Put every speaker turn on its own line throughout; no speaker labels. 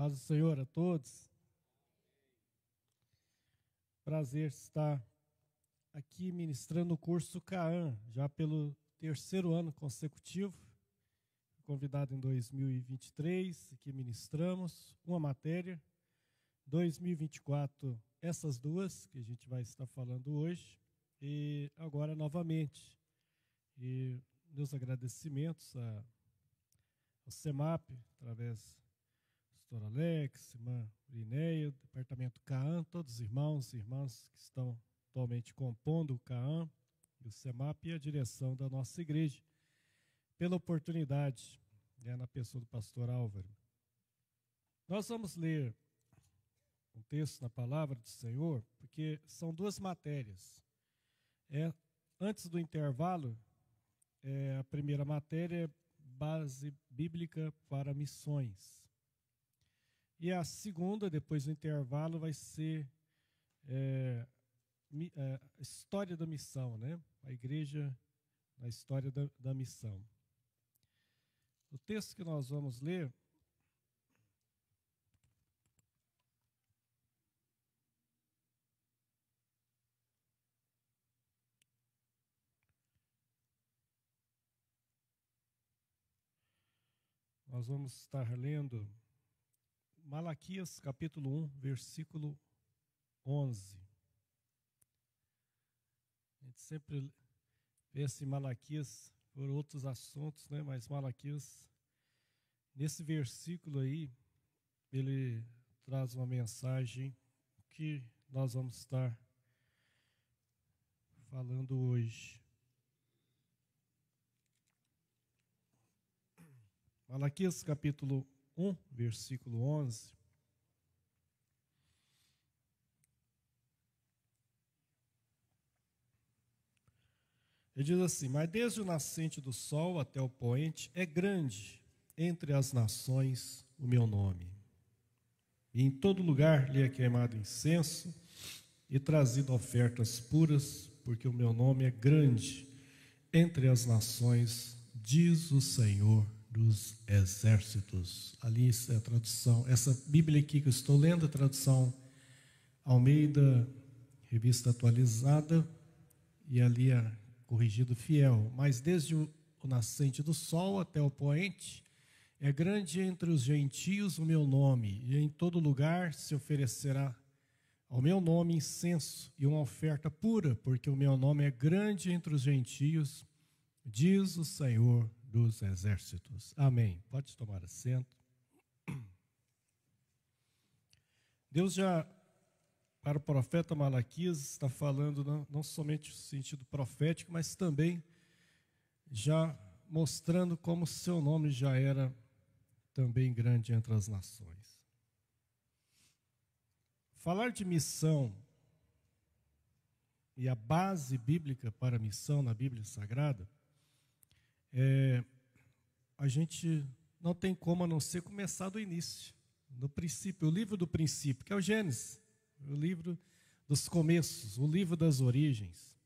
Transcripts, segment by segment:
Paz do Senhor a todos. Prazer estar aqui ministrando o curso CAAN, já pelo terceiro ano consecutivo. Convidado em 2023, aqui ministramos uma matéria. 2024, essas duas que a gente vai estar falando hoje. E agora novamente. E meus agradecimentos ao CEMAP, através do pastor Alex, irmã Linéia, departamento CAAN, todos os irmãos e irmãs que estão atualmente compondo o CAAN e o CEMAP e a direção da nossa igreja, pela oportunidade, na pessoa do pastor Álvaro. Nós vamos ler um texto na palavra do Senhor, porque são duas matérias. Antes do intervalo, a primeira matéria é base bíblica para missões. E a segunda, depois do intervalo, vai ser a história da missão, né? A igreja na história da missão. O texto que nós vamos ler nós vamos estar lendo Malaquias capítulo 1, versículo 11. A gente sempre pensa em Malaquias por outros assuntos, né? Mas Malaquias, nesse versículo aí, ele traz uma mensagem que nós vamos estar falando hoje. Malaquias capítulo 1, versículo 11. Ele diz assim: mas desde o nascente do sol até o poente é grande entre as nações o meu nome. E em todo lugar lhe é queimado incenso e trazido ofertas puras, porque o meu nome é grande entre as nações, diz o Senhor dos exércitos. Ali é a tradução, essa Bíblia aqui que eu estou lendo, a tradução Almeida, revista atualizada, e ali a corrigido fiel. Mas desde o nascente do sol até o poente, é grande entre os gentios o meu nome, e em todo lugar se oferecerá ao meu nome incenso e uma oferta pura, porque o meu nome é grande entre os gentios, diz o Senhor dos exércitos. Amém. Pode tomar assento. Deus já, para o profeta Malaquias, está falando não somente no sentido profético, mas também já mostrando como seu nome já era também grande entre as nações. Falar de missão e a base bíblica para a missão na Bíblia Sagrada, a gente não tem como a não ser começar do início, no princípio, o livro do princípio, que é o Gênesis, o livro dos começos, o livro das origens.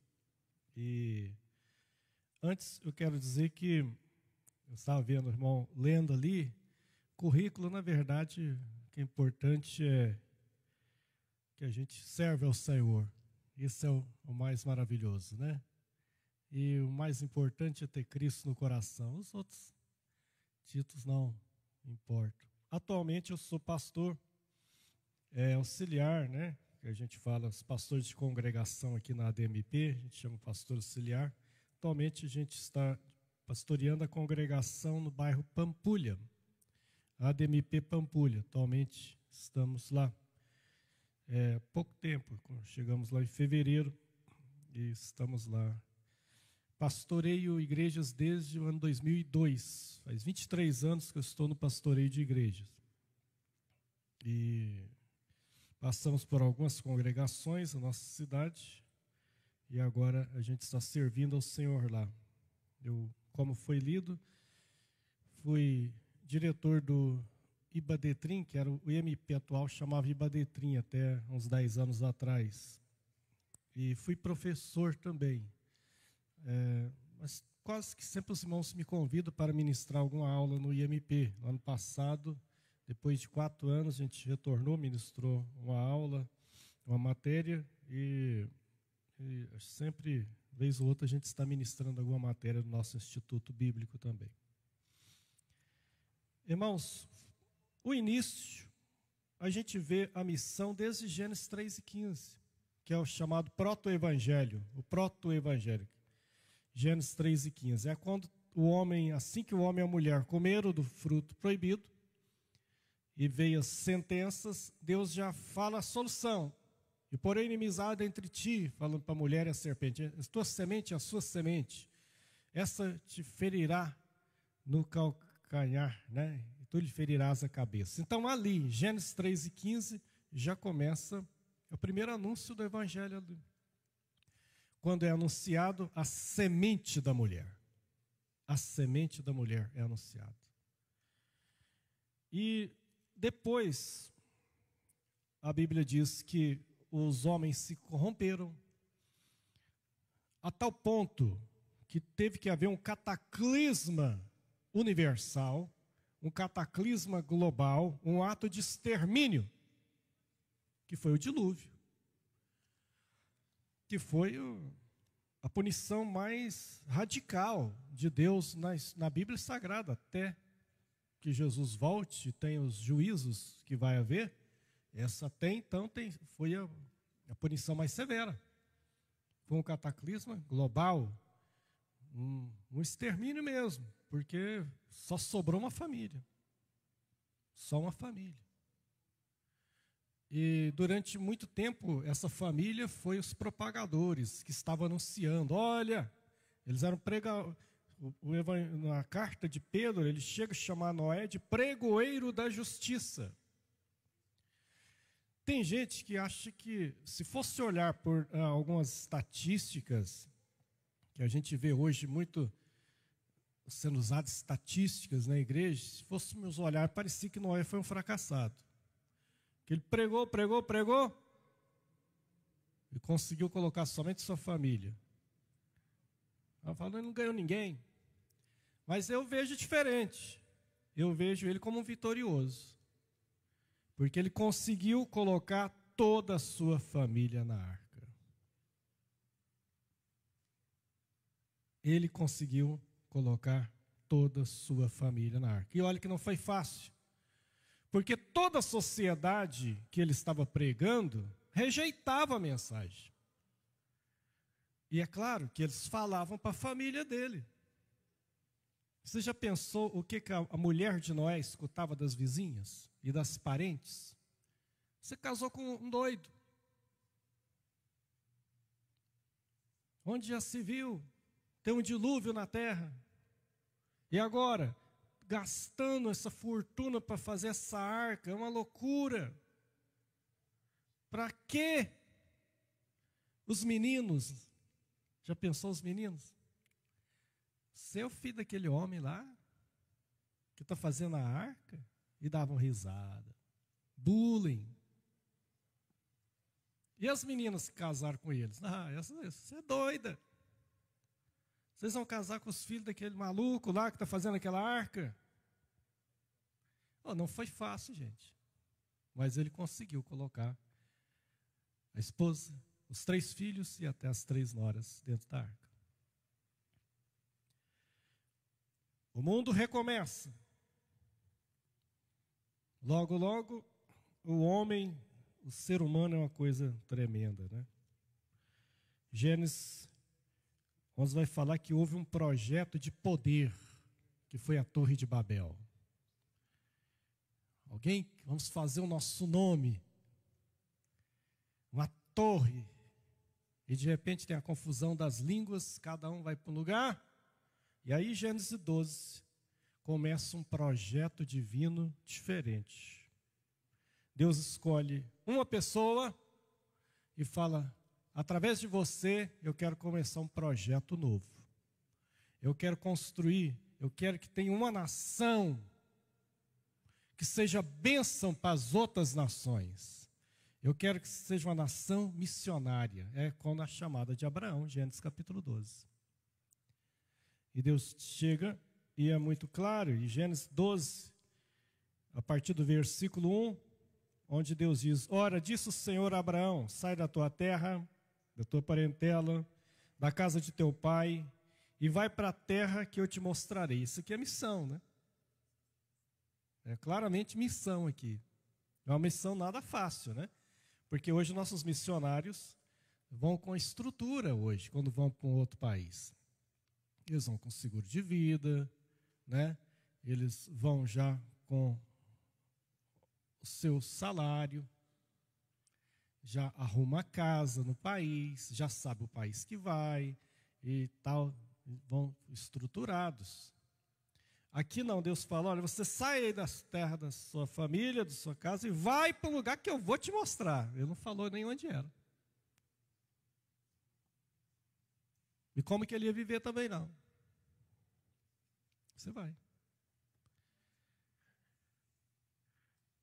E antes eu quero dizer que eu estava vendo o irmão lendo ali, currículo, na verdade, o que é importante é que a gente serve ao Senhor. Isso é o mais maravilhoso, né? E o mais importante é ter Cristo no coração. Os outros títulos não importam. Atualmente eu sou pastor auxiliar, né? Que a gente fala, os pastores de congregação aqui na ADMP, a gente chama pastor auxiliar. Atualmente a gente está pastoreando a congregação no bairro Pampulha, ADMP Pampulha. Atualmente estamos lá. Pouco tempo, chegamos lá em fevereiro e estamos lá. Pastoreio igrejas desde o ano 2002. Faz 23 anos que eu estou no pastoreio de igrejas. E passamos por algumas congregações na nossa cidade e agora a gente está servindo ao Senhor lá. Eu, como foi lido, fui diretor do Ibadetrim, que era o IMP atual, chamava Ibadetrim até uns 10 anos atrás. E fui professor também. Mas quase que sempre os irmãos me convidam para ministrar alguma aula no IMP. No ano passado, Depois de 4 anos, a gente retornou, ministrou uma aula, uma matéria, e sempre, vez ou outra, a gente está ministrando alguma matéria do nosso Instituto Bíblico também. Irmãos, o início, a gente vê a missão desde Gênesis 3:15, que é o chamado proto-evangelho, o proto-evangelho. Gênesis 3:15, é quando o homem, assim que o homem e a mulher comeram do fruto proibido, e veio as sentenças, Deus já fala a solução. E porém inimizade entre ti, falando para a mulher e a serpente, a tua semente e a sua semente, essa te ferirá no calcanhar, né? E tu lhe ferirás a cabeça. Então ali, Gênesis 3:15, já começa o primeiro anúncio do evangelho, quando é anunciado a semente da mulher. A semente da mulher é anunciada. E depois, a Bíblia diz que os homens se corromperam a tal ponto que teve que haver um cataclisma universal, um cataclisma global, um ato de extermínio, que foi o dilúvio, que foi a punição mais radical de Deus na Bíblia Sagrada, até que Jesus volte e tenha os juízos que vai haver. Essa até então foi a punição mais severa. Foi um cataclisma global, um extermínio mesmo, porque só sobrou uma família. Só uma família. E durante muito tempo, essa família foi os propagadores que estavam anunciando. Olha, eles eram pregadores. Na carta de Pedro, ele chega a chamar Noé de pregoeiro da justiça. Tem gente que acha que, se fosse olhar por algumas estatísticas, que a gente vê hoje muito sendo usadas estatísticas na igreja, se fôssemos olhar, parecia que Noé foi um fracassado. Que ele pregou e conseguiu colocar somente sua família. Ela falou, ele não ganhou ninguém. Mas eu vejo diferente. Eu vejo ele como um vitorioso. Porque ele conseguiu colocar toda a sua família na arca. Ele conseguiu colocar toda a sua família na arca. E olha que não foi fácil. Porque toda a sociedade que ele estava pregando rejeitava a mensagem. E é claro que eles falavam para a família dele. Você já pensou o que a mulher de Noé escutava das vizinhas e das parentes? Você casou com um doido. Onde já se viu? Tem um dilúvio na terra. E agora, gastando essa fortuna para fazer essa arca, é uma loucura. Para quê? Os meninos, já pensou os meninos? Você é o filho daquele homem lá, que está fazendo a arca? E davam risada. Bullying. E as meninas que casaram com eles? Você é doida. Vocês vão casar com os filhos daquele maluco lá que está fazendo aquela arca? Oh, não foi fácil, gente. Mas ele conseguiu colocar a esposa, os 3 filhos e até as 3 noras dentro da arca. O mundo recomeça. Logo, logo, o homem, o ser humano é uma coisa tremenda, né? Gênesis 11 vai falar que houve um projeto de poder, que foi a Torre de Babel. Vamos fazer o nosso nome. Uma torre. E de repente tem a confusão das línguas, cada um vai para um lugar. E aí, Gênesis 12, começa um projeto divino diferente. Deus escolhe uma pessoa e fala, através de você, eu quero começar um projeto novo. Eu quero construir, eu quero que tenha uma nação que seja bênção para as outras nações. Eu quero que seja uma nação missionária. É quando a chamada de Abraão, Gênesis capítulo 12. E Deus chega e é muito claro, em Gênesis 12, a partir do versículo 1, onde Deus diz: ora, disse o Senhor a Abraão, sai da tua terra, da tua parentela, da casa de teu pai, e vai para a terra que eu te mostrarei. Isso aqui é missão, né? É claramente missão aqui. É uma missão nada fácil, né? Porque hoje nossos missionários vão com estrutura hoje, quando vão para um outro país. Eles vão com seguro de vida, né? Eles vão já com o seu salário, já arruma a casa no país, já sabe o país que vai e tal, vão estruturados. Aqui não, Deus fala: olha, você sai aí das terras da sua família, da sua casa e vai para o lugar que eu vou te mostrar. Ele não falou nem onde era. E como que ele ia viver também não. Você vai.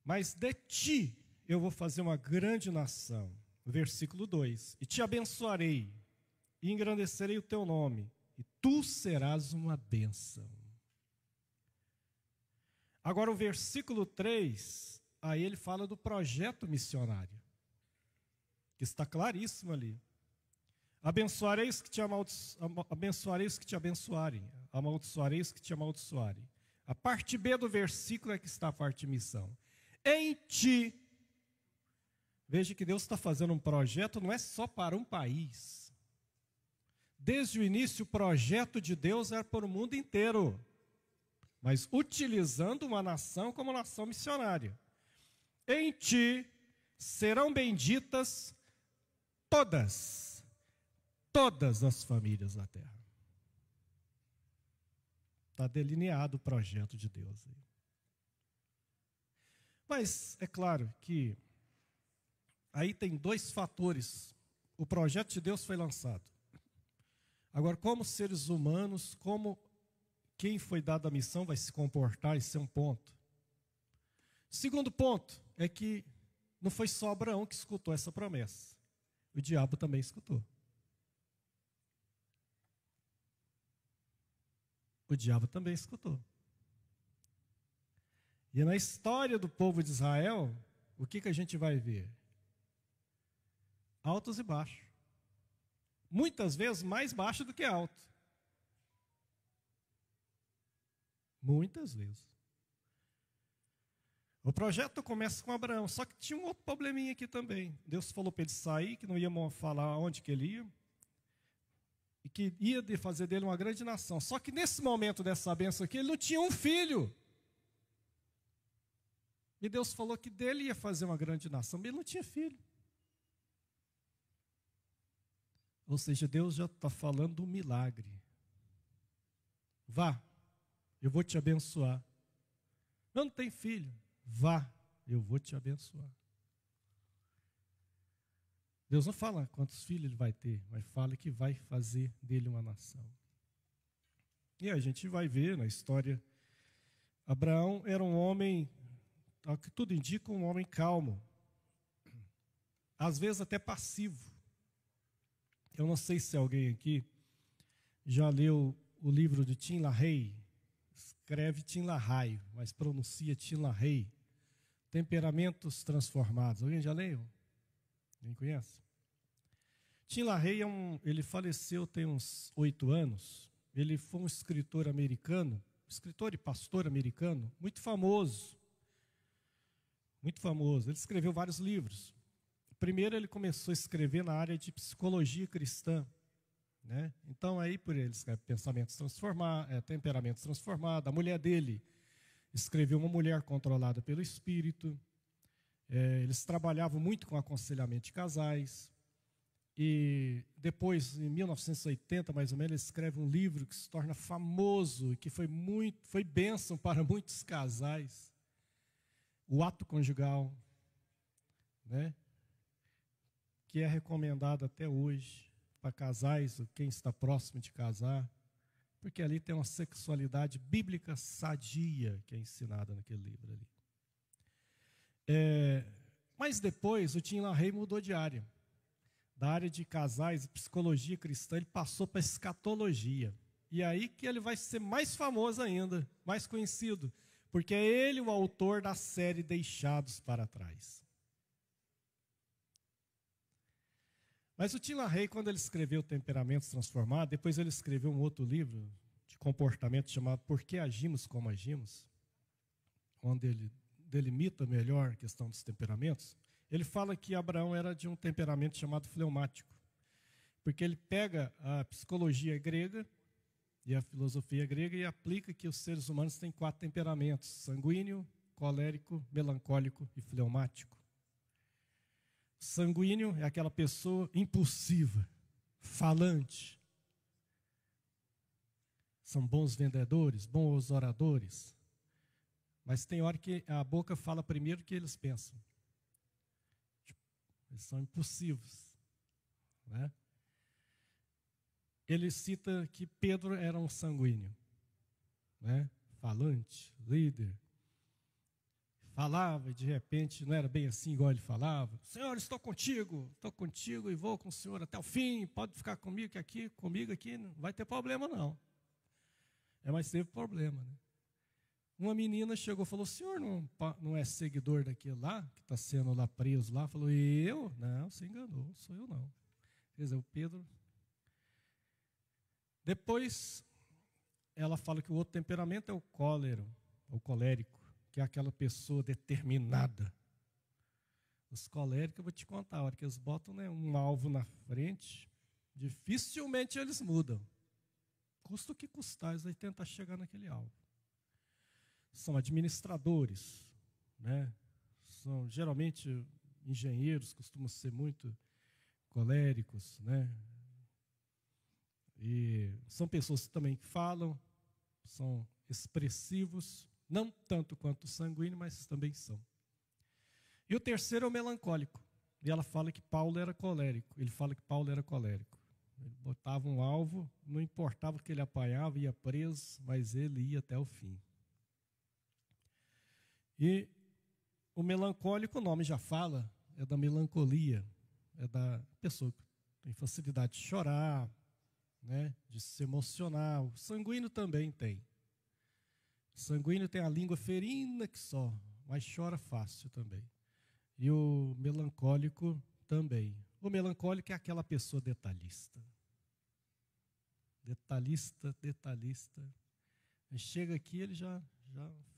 Mas de ti eu vou fazer uma grande nação. Versículo 2. E te abençoarei, e engrandecerei o teu nome, e tu serás uma bênção. Agora o versículo 3, aí ele fala do projeto missionário, que está claríssimo ali. Abençoarei os que te abençoarem, amaldiçoarei os que te amaldiçoarem. A parte B do versículo é que está a parte missão. Em ti, veja que Deus está fazendo um projeto, não é só para um país. Desde o início, o projeto de Deus era para o mundo inteiro, mas utilizando uma nação como nação missionária. Em ti serão benditas todas as famílias da terra. Está delineado o projeto de Deus aí. Mas é claro que aí tem dois fatores. O projeto de Deus foi lançado. Agora, como seres humanos, como quem foi dado a missão vai se comportar, isso é um ponto. Segundo ponto é que não foi só Abraão que escutou essa promessa. O diabo também escutou. O diabo também escutou. E na história do povo de Israel, o que a gente vai ver? Altos e baixos. Muitas vezes mais baixo do que alto. Muitas vezes. O projeto começa com Abraão, só que tinha um outro probleminha aqui também. Deus falou para ele sair, que não ia falar onde que ele ia, e que ia fazer dele uma grande nação. Só que nesse momento dessa bênção aqui, ele não tinha um filho. E Deus falou que dele ia fazer uma grande nação, mas ele não tinha filho. Ou seja, Deus já está falando do milagre. Vá, eu vou te abençoar. Não tem filho. Vá, eu vou te abençoar. Deus não fala quantos filhos ele vai ter, mas fala que vai fazer dele uma nação. E a gente vai ver na história, Abraão era um homem, ao que tudo indica, um homem calmo. Às vezes até passivo. Eu não sei se alguém aqui já leu o livro de Tim LaHaye. Escreve Tim LaHaye, mas pronuncia Tim LaHaye. Temperamentos Transformados. Alguém já leu? Ninguém conhece? Tim LaHaye ele faleceu tem uns 8 anos. Ele foi um escritor americano, escritor e pastor americano, muito famoso. Muito famoso. Ele escreveu vários livros. Primeiro ele começou a escrever na área de psicologia cristã, né? Então aí por ele escreve Temperamentos Transformados. A mulher dele escreveu Uma Mulher Controlada pelo Espírito. Eles trabalhavam muito com aconselhamento de casais. E depois, em 1980, mais ou menos, ele escreve um livro que se torna famoso e que foi bênção para muitos casais. O Ato Conjugal, né? Que é recomendado até hoje para casais, ou quem está próximo de casar, porque ali tem uma sexualidade bíblica sadia que é ensinada naquele livro ali. Mas depois o Tim LaHaye mudou de área. Da área de casais e psicologia cristã, ele passou para escatologia. E aí que ele vai ser mais famoso ainda, mais conhecido, porque é ele o autor da série Deixados para Trás. Mas o Tim LaHaye, quando ele escreveu Temperamentos Transformados, depois ele escreveu um outro livro de comportamento chamado Por que Agimos Como Agimos, onde ele delimita melhor a questão dos temperamentos. Ele fala que Abraão era de um temperamento chamado fleumático, porque ele pega a psicologia grega e a filosofia grega e aplica que os seres humanos têm 4 temperamentos: sanguíneo, colérico, melancólico e fleumático. Sanguíneo é aquela pessoa impulsiva, falante. São bons vendedores, bons oradores. Mas tem hora que a boca fala primeiro que eles pensam. Eles são impulsivos, né? Ele cita que Pedro era um sanguíneo, né? Falante, líder. Falava e de repente não era bem assim igual ele falava. Senhor, estou contigo e vou com o Senhor até o fim. Pode ficar comigo aqui não vai ter problema não. Mas teve problema, né? Uma menina chegou e falou: o senhor não é seguidor daquele lá, que está sendo lá preso lá? Falou: eu? Não, você enganou, não sou eu não. Quer dizer, o Pedro. Depois, ela fala que o outro temperamento é o colérico, que é aquela pessoa determinada. Os coléricos, eu vou te contar, a hora que eles botam, né, um alvo na frente, dificilmente eles mudam. Custa o que custar, eles vão tentar chegar naquele alvo. São administradores, né? São geralmente engenheiros, costumam ser muito coléricos, né? E são pessoas também que falam, são expressivos, não tanto quanto o sanguíneo, mas também são. E o terceiro é o melancólico. E ela fala que Paulo era colérico. Ele fala que Paulo era colérico. Ele botava um alvo, não importava que ele apanhava, ia preso, mas ele ia até o fim. E o melancólico, o nome já fala, é da melancolia, é da pessoa que tem facilidade de chorar, né, de se emocionar. O sanguíneo também tem. O sanguíneo tem a língua ferina que só, mas chora fácil também. E o melancólico também. O melancólico é aquela pessoa detalhista. Detalhista. Ele chega aqui, ele já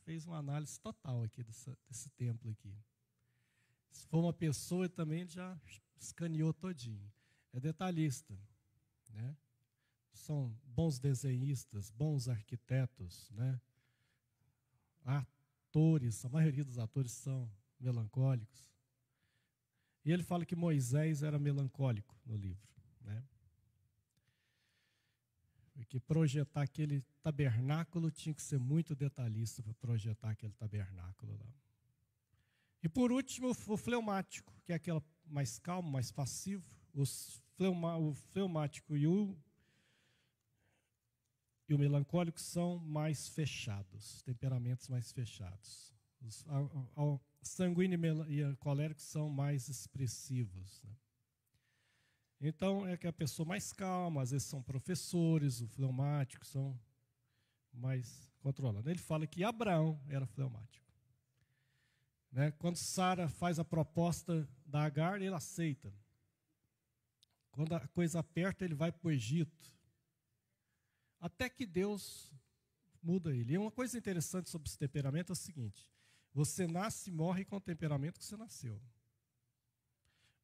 fez uma análise total aqui desse templo aqui. Se for uma pessoa também, ele já escaneou todinho. É detalhista, né? São bons desenhistas, bons arquitetos, né? Atores, a maioria dos atores são melancólicos. E ele fala que Moisés era melancólico no livro, né? Porque projetar aquele tabernáculo tinha que ser muito detalhista para projetar aquele tabernáculo lá. E por último, o fleumático, que é aquele mais calmo, mais passivo. O fleumático e o melancólico são mais fechados, temperamentos mais fechados. O sanguíneo e o colérico são mais expressivos, né? Então, é que a pessoa mais calma, às vezes são professores, o fleumático são mais controlados. Ele fala que Abraão era fleumático, né? Quando Sara faz a proposta da Agar, ele aceita. Quando a coisa aperta, ele vai para o Egito. Até que Deus muda ele. E uma coisa interessante sobre esse temperamento é o seguinte: você nasce e morre com o temperamento que você nasceu.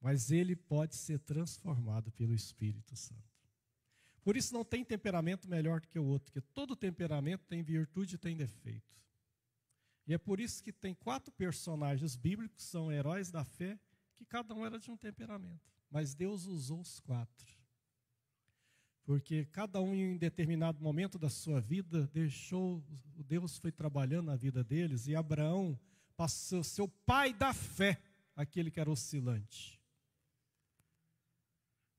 Mas ele pode ser transformado pelo Espírito Santo. Por isso não tem temperamento melhor do que o outro, porque todo temperamento tem virtude e tem defeito. E é por isso que tem 4 personagens bíblicos que são heróis da fé, que cada um era de um temperamento. Mas Deus usou os 4. Porque cada um em determinado momento da sua vida Deus foi trabalhando na vida deles, e Abraão passou a ser o pai da fé, aquele que era oscilante.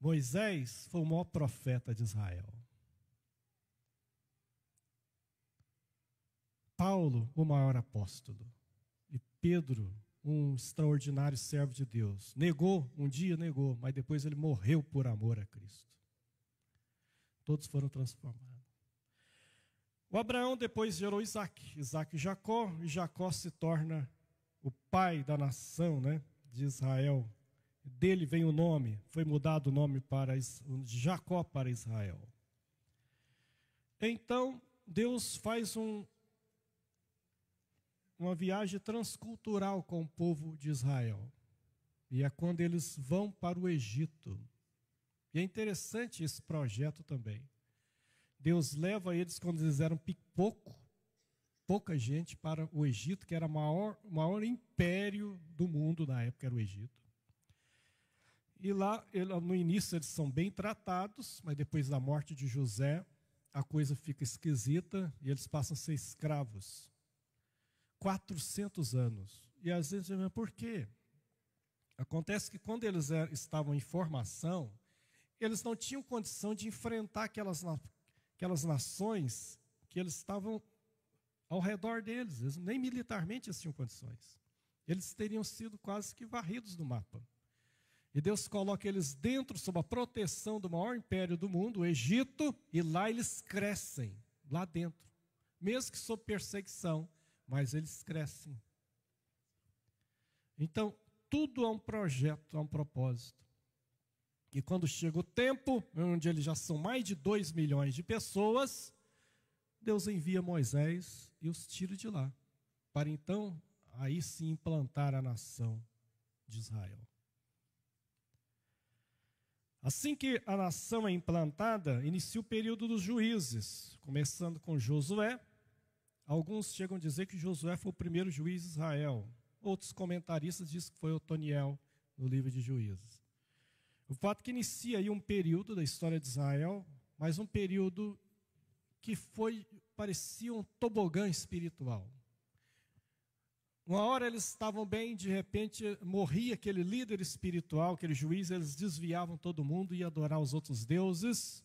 Moisés foi o maior profeta de Israel. Paulo, o maior apóstolo. E Pedro, um extraordinário servo de Deus. Um dia negou, mas depois ele morreu por amor a Cristo. Todos foram transformados. O Abraão depois gerou Isaac, Isaac e Jacó se torna o pai da nação, né, de Israel. Dele vem o nome, foi mudado o nome para de Jacó para Israel. Então, Deus faz uma viagem transcultural com o povo de Israel. E é quando eles vão para o Egito. E é interessante esse projeto também. Deus leva eles, quando eles eram pouca gente, para o Egito, que era o maior império do mundo na época, era o Egito. E lá, no início, eles são bem tratados, mas depois da morte de José, a coisa fica esquisita e eles passam a ser escravos. 400 anos. E às vezes, por quê? Acontece que quando eles estavam em formação, eles não tinham condição de enfrentar aquelas nações que eles estavam ao redor deles. Eles, nem militarmente eles tinham condições. Eles teriam sido quase que varridos do mapa. E Deus coloca eles dentro, sob a proteção do maior império do mundo, o Egito, e lá eles crescem, lá dentro. Mesmo que sob perseguição, mas eles crescem. Então, tudo é um projeto, é um propósito. E quando chega o tempo, onde eles já são mais de 2 milhões de pessoas, Deus envia Moisés e os tira de lá, para então, aí sim, implantar a nação de Israel. Assim que a nação é implantada, inicia o período dos juízes, começando com Josué. Alguns chegam a dizer que Josué foi o primeiro juiz de Israel. Outros comentaristas dizem que foi Otoniel, no livro de Juízes. O fato que inicia aí um período da história de Israel, mas um período que parecia um tobogã espiritual. Uma hora eles estavam bem, de repente morria aquele líder espiritual, aquele juiz, eles desviavam todo mundo e iam adorar os outros deuses.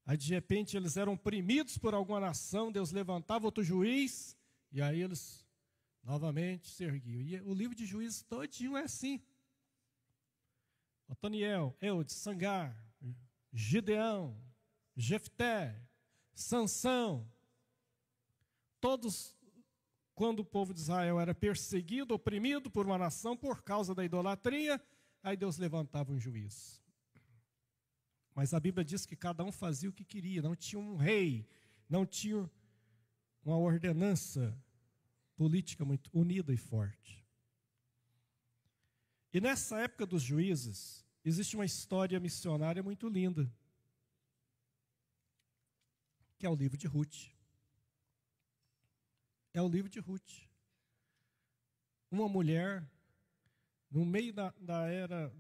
Aí de repente eles eram oprimidos por alguma nação, Deus levantava outro juiz, e aí eles novamente se erguiam. E o livro de Juízes todinho é assim. Otoniel, Eude, Sangar, Gideão, Jefté, Sansão, todos, quando o povo de Israel era perseguido, oprimido por uma nação por causa da idolatria, aí Deus levantava um juiz. Mas a Bíblia diz que cada um fazia o que queria, não tinha um rei, não tinha uma ordenança política muito unida e forte. E nessa época dos juízes, existe uma história missionária muito linda, que é o livro de Ruth. É o livro de Ruth. Uma mulher, no meio da era,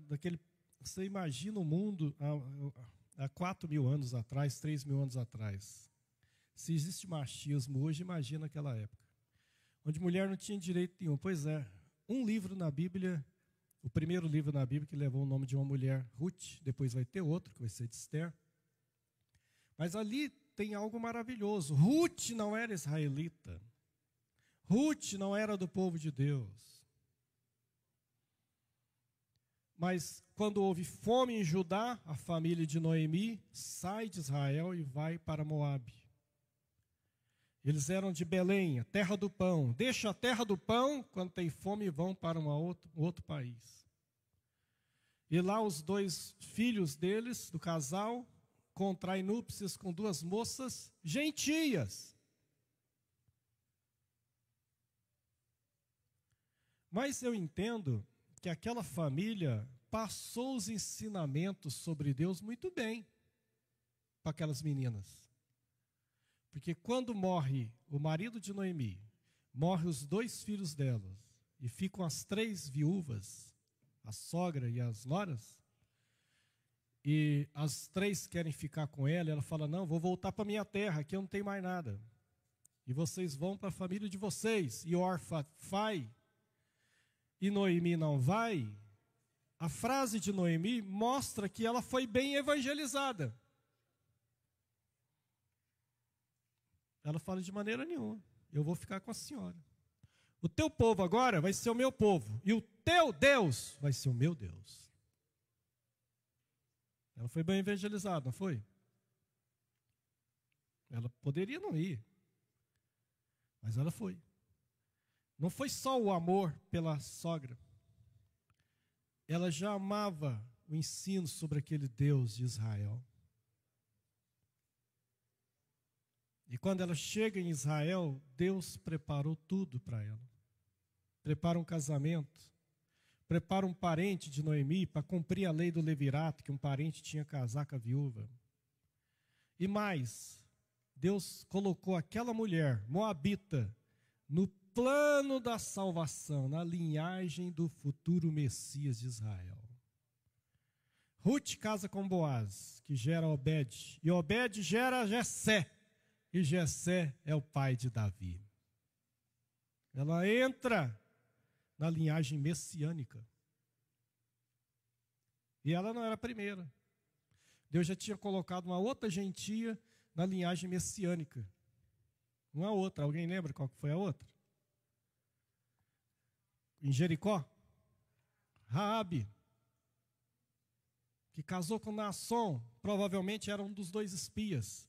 você imagina o mundo há 4.000 anos atrás, 3.000 anos atrás. Se existe machismo hoje, imagina aquela época. Onde mulher não tinha direito nenhum. Pois é, um livro na Bíblia, o primeiro livro na Bíblia que levou o nome de uma mulher, Ruth, depois vai ter outro, que vai ser de Esther. Mas ali tem algo maravilhoso. Ruth não era israelita. Ruth não era do povo de Deus. Mas quando houve fome em Judá, a família de Noemi sai de Israel e vai para Moabe. Eles eram de Belém, a terra do pão. Deixa a terra do pão, quando tem fome, e vão para um outro país. E lá os 2 filhos deles, do casal, contraem núpcias com 2 moças gentias. Mas eu entendo que aquela família passou os ensinamentos sobre Deus muito bem para aquelas meninas. Porque quando morre o marido de Noemi, morrem os 2 filhos delas, e ficam as 3 viúvas, a sogra e as noras, e as 3 querem ficar com ela, e ela fala, não, vou voltar para minha terra, aqui eu não tenho mais nada. E vocês vão para a família de vocês, e Orfa vai, e Noemi não vai. A frase de Noemi mostra que ela foi bem evangelizada. Ela fala de maneira nenhuma, eu vou ficar com a senhora. O teu povo agora vai ser o meu povo, e o teu Deus vai ser o meu Deus. Ela foi bem evangelizada, não foi? Ela poderia não ir, mas ela foi. Não foi só o amor pela sogra. Ela já amava o ensino sobre aquele Deus de Israel. E quando ela chega em Israel, Deus preparou tudo para ela. Prepara um casamento, prepara um parente de Noemi para cumprir a lei do levirato, que um parente tinha que casar com a viúva. E mais, Deus colocou aquela mulher, moabita, no plano da salvação, na linhagem do futuro Messias de Israel. Ruth casa com Boaz, que gera Obed, e Obed gera Jessé, e Jessé é o pai de Davi. Ela entra na linhagem messiânica. E ela não era a primeira. Deus já tinha colocado uma outra gentia na linhagem messiânica. Uma outra, alguém lembra qual que foi a outra? Em Jericó? Raabe, que casou com Naasson, provavelmente era um dos dois espias.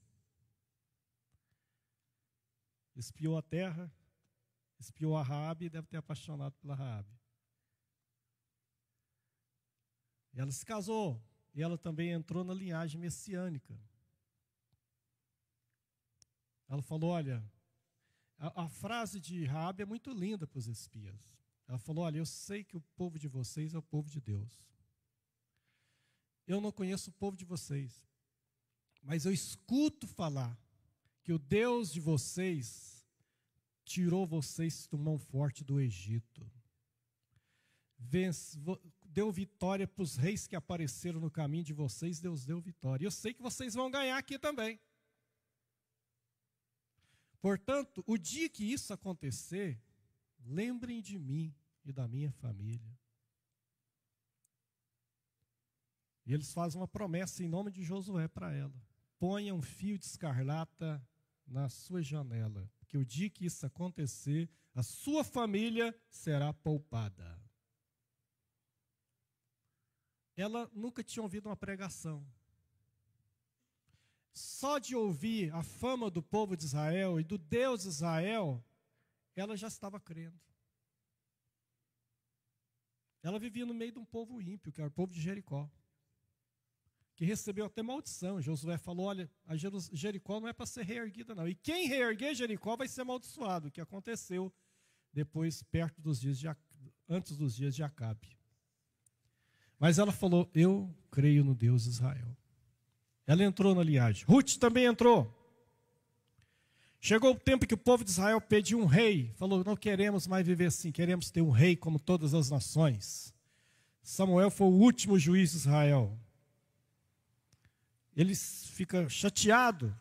Espiou a terra, espiou a Raabe e deve ter apaixonado pela Raabe. E ela se casou, e ela também entrou na linhagem messiânica. Ela falou, olha, a frase de Raabe é muito linda para os espias. Ela falou, olha, eu sei que o povo de vocês é o povo de Deus. Eu não conheço o povo de vocês, mas eu escuto falar que o Deus de vocês tirou vocês de mão forte do Egito. Deu vitória para os reis que apareceram no caminho de vocês, Deus deu vitória. E eu sei que vocês vão ganhar aqui também. Portanto, o dia que isso acontecer, lembrem de mim e da minha família. E eles fazem uma promessa em nome de Josué para ela. Ponha um fio de escarlata na sua janela, porque o dia que isso acontecer, a sua família será poupada. Ela nunca tinha ouvido uma pregação. Só de ouvir a fama do povo de Israel e do Deus de Israel, ela já estava crendo. Ela vivia no meio de um povo ímpio, que era o povo de Jericó, que recebeu até maldição. Josué falou, olha, a Jericó não é para ser reerguida não. E quem reerguer Jericó vai ser amaldiçoado, o que aconteceu depois, antes dos dias de Acabe. Mas ela falou, eu creio no Deus de Israel. Ela entrou na linhagem. Ruth também entrou. Chegou o tempo que o povo de Israel pediu um rei. Falou, não queremos mais viver assim, queremos ter um rei como todas as nações. Samuel foi o último juiz de Israel. Ele fica chateado,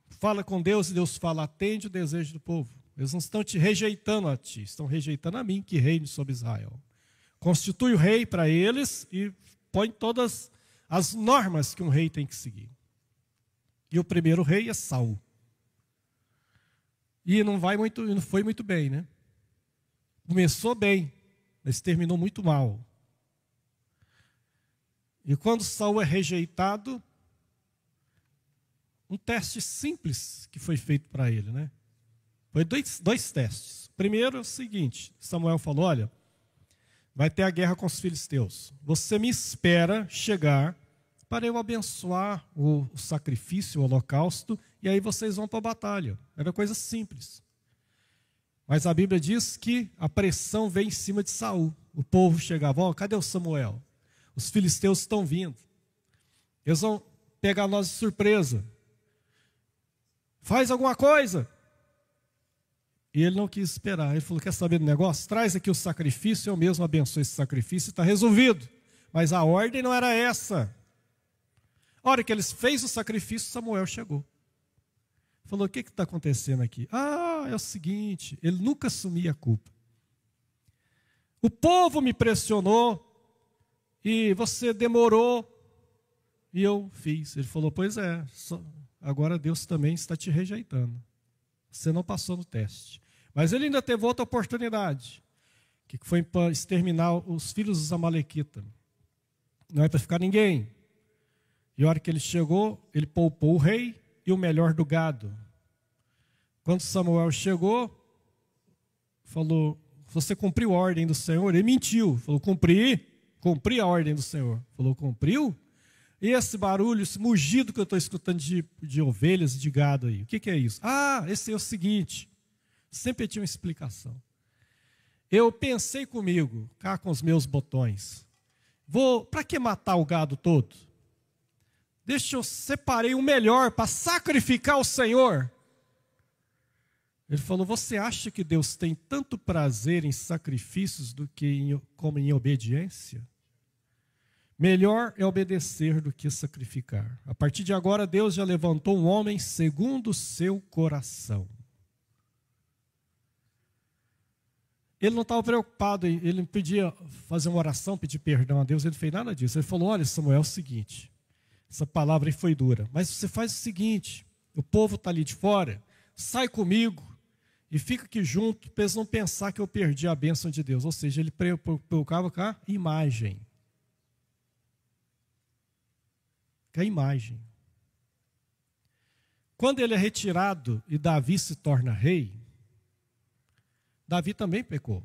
fala com Deus e Deus fala, atende o desejo do povo. Eles não estão te rejeitando a ti, estão rejeitando a mim que reine sobre Israel. Constitui o rei para eles e põe todas as normas que um rei tem que seguir. E o primeiro rei é Saul. E não foi muito bem, né? Começou bem, mas terminou muito mal. E quando Saul é rejeitado, um teste simples que foi feito para ele, né? Foi dois testes. Primeiro é o seguinte, Samuel falou, olha, vai ter a guerra com os filisteus. Você me espera chegar para eu abençoar o sacrifício, o holocausto, e aí vocês vão para a batalha. Era coisa simples. Mas a Bíblia diz que a pressão vem em cima de Saul. O povo chegava, ó, cadê o Samuel? Os filisteus estão vindo. Eles vão pegar nós de surpresa. Faz alguma coisa. E ele não quis esperar. Ele falou, quer saber do negócio? Traz aqui o sacrifício, eu mesmo abençoo esse sacrifício e está resolvido. Mas a ordem não era essa. A hora que eles fez o sacrifício, Samuel chegou. Falou, o que está acontecendo aqui? Ah, é o seguinte, ele nunca assumia a culpa. O povo me pressionou e você demorou e eu fiz. Ele falou, pois é, agora Deus também está te rejeitando. Você não passou no teste. Mas ele ainda teve outra oportunidade, que foi para exterminar os filhos dos amalequitas. Não é para ficar ninguém. E a hora que ele chegou, ele poupou o rei e o melhor do gado. Quando Samuel chegou, falou, você cumpriu a ordem do Senhor? Ele mentiu, falou, cumpri a ordem do Senhor. Falou, cumpriu? E esse barulho, esse mugido que eu estou escutando de ovelhas e de gado aí, o que é isso? Ah, esse é o seguinte, sempre tinha uma explicação. Eu pensei comigo, cá com os meus botões, para que matar o gado todo? Deixa eu separei o melhor para sacrificar o Senhor. Ele falou, você acha que Deus tem tanto prazer em sacrifícios como em obediência? Melhor é obedecer do que sacrificar. A partir de agora, Deus já levantou um homem segundo o seu coração. Ele não estava preocupado, ele não pedia fazer uma oração, pedir perdão a Deus, ele não fez nada disso. Ele falou, olha Samuel, é o seguinte, essa palavra aí foi dura, mas você faz o seguinte, o povo está ali de fora, sai comigo e fica aqui junto, para eles não pensar que eu perdi a bênção de Deus. Ou seja, ele preocupava com a imagem. Com a imagem. Quando ele é retirado e Davi se torna rei, Davi também pecou.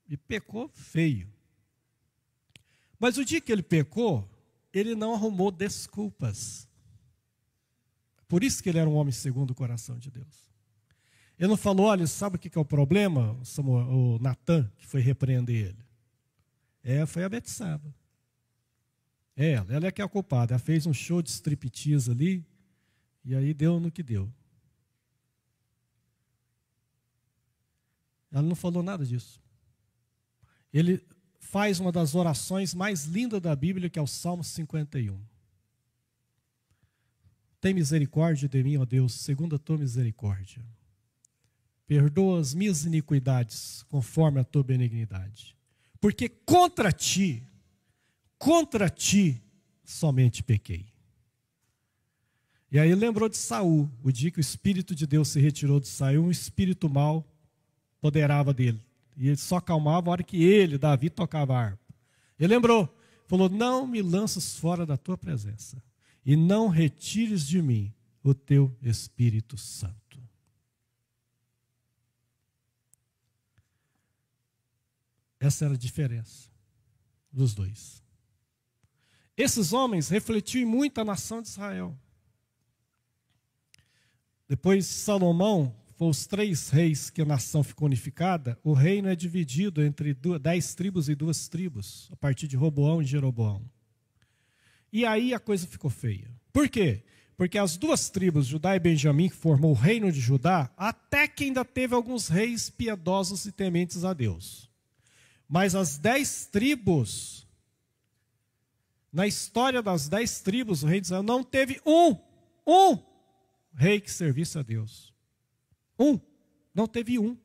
E pecou feio. Mas o dia que ele pecou, ele não arrumou desculpas. Por isso que ele era um homem segundo o coração de Deus. Ele não falou, olha, sabe o que é o problema? O Natan, que foi repreender ele. Foi a Betsaba. Ela é que é a culpada. Ela fez um show de striptease ali, e aí deu no que deu. Ela não falou nada disso. Ele faz uma das orações mais lindas da Bíblia, que é o Salmo 51. Tem misericórdia de mim, ó Deus, segundo a tua misericórdia. Perdoa as minhas iniquidades, conforme a tua benignidade. Porque contra ti somente pequei. E aí lembrou de Saul, o dia que o Espírito de Deus se retirou de Saul, um espírito mau apoderava dele. E ele só acalmava a hora que ele, Davi, tocava a harpa. Ele lembrou, falou, não me lanças fora da tua presença, e não retires de mim o teu Espírito Santo. Essa era a diferença dos dois. Esses homens refletiam muito a nação de Israel. Depois de Salomão, foram os 3 reis que a nação ficou unificada, o reino é dividido entre 10 tribos e 2 tribos, a partir de Roboão e Jeroboão. E aí a coisa ficou feia. Por quê? Porque as 2 tribos, Judá e Benjamim, que formou o reino de Judá, até que ainda teve alguns reis piedosos e tementes a Deus. Mas as 10 tribos, na história das 10 tribos, o rei de Israel não teve um rei que servisse a Deus. Não teve um.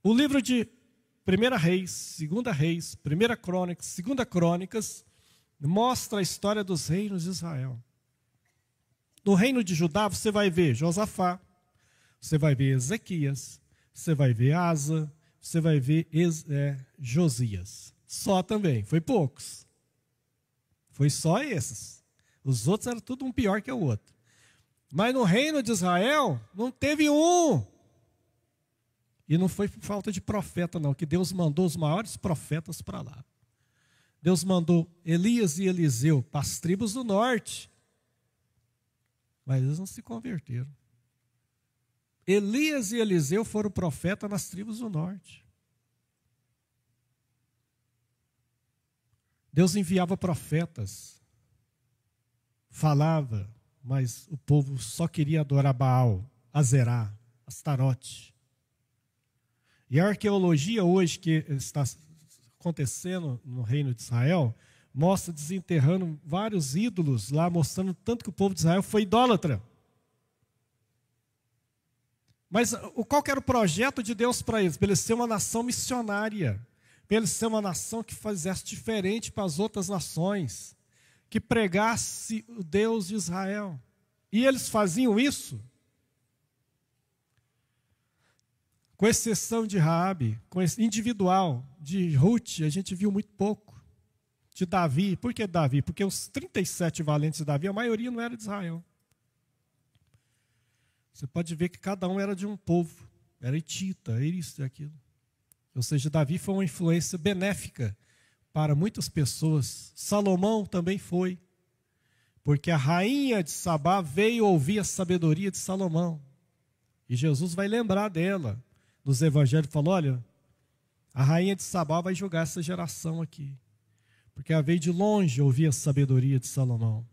O livro de 1 Reis, 2 Reis, 1 Crônicas, 2 Crônicas, mostra a história dos reinos de Israel. No reino de Judá você vai ver Josafá, você vai ver Ezequias, você vai ver Asa, você vai ver Josias. Só também, foi poucos. Foi só esses. Os outros eram tudo um pior que o outro. Mas no reino de Israel, não teve um. E não foi por falta de profeta, não, que Deus mandou os maiores profetas para lá. Deus mandou Elias e Eliseu para as tribos do norte. Mas eles não se converteram. Elias e Eliseu foram profetas nas tribos do norte. Deus enviava profetas, falava, mas o povo só queria adorar Baal, Azerá, Astarote. E a arqueologia hoje que está acontecendo no reino de Israel, mostra desenterrando vários ídolos lá, mostrando tanto que o povo de Israel foi idólatra. Mas qual que era o projeto de Deus para eles? Para eles ser uma nação missionária, para eles ser uma nação que fizesse diferente para as outras nações, que pregasse o Deus de Israel. E eles faziam isso, com exceção de Raabe, individual, de Ruth, a gente viu muito pouco. De Davi, por que Davi? Porque os 37 valentes de Davi, a maioria não era de Israel. Você pode ver que cada um era de um povo. Era hitita, era isso e aquilo. Ou seja, Davi foi uma influência benéfica para muitas pessoas. Salomão também foi. Porque a rainha de Sabá veio ouvir a sabedoria de Salomão. E Jesus vai lembrar dela. Nos evangelhos falou, olha, a rainha de Sabá vai julgar essa geração aqui. Porque ela veio de longe ouvir a sabedoria de Salomão.